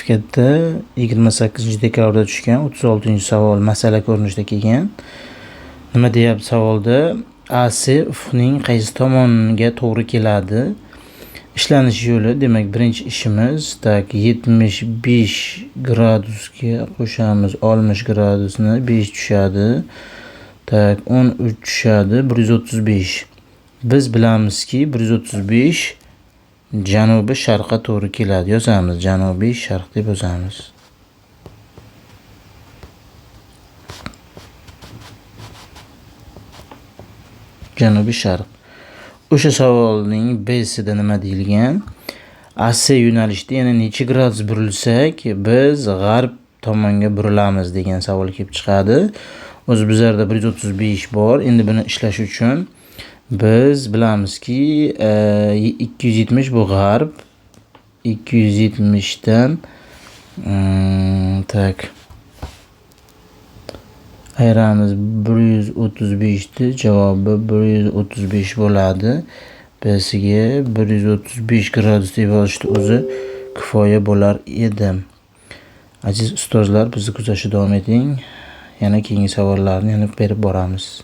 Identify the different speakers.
Speaker 1: sertifikatda 28-dekabrda tushgan 36-savol masala ko'rinishida kelgan. Nima deyapti savolda? AC ufqning qaysi tomoniga to'g'ri keladi? Ishlanish yo'li, demak, birinchi ishimiz 75 gradusga qo'shamiz. 60 gradusni 5 tushadi. 13 tushadi, 135. Biz bilamizki, 135 janubiy sharqqa to'g'ri keladi. Yozamiz, janubiy sharq deb yozamiz. Janubiy sharq. O'sha savolning B'sida nima deyilgan? AC yo'nalishda yana necha gradus burilsak, biz g'arb tomonga burilamiz degan savol kelib chiqadi. O'zi bizlarda 135 bor. Endi buni ishlash uchun biz bilamizki, 270 bu g'arb. 270 dan ayiramiz 135 ni javobi 135 bo'ladi. B'siga 135 gradus deb yozishni o'zi kifoya bo'lar edi. Aziz ustozlar, bizni kuzatishda davom eting. Yana keyingi savollarni yana berib boramiz.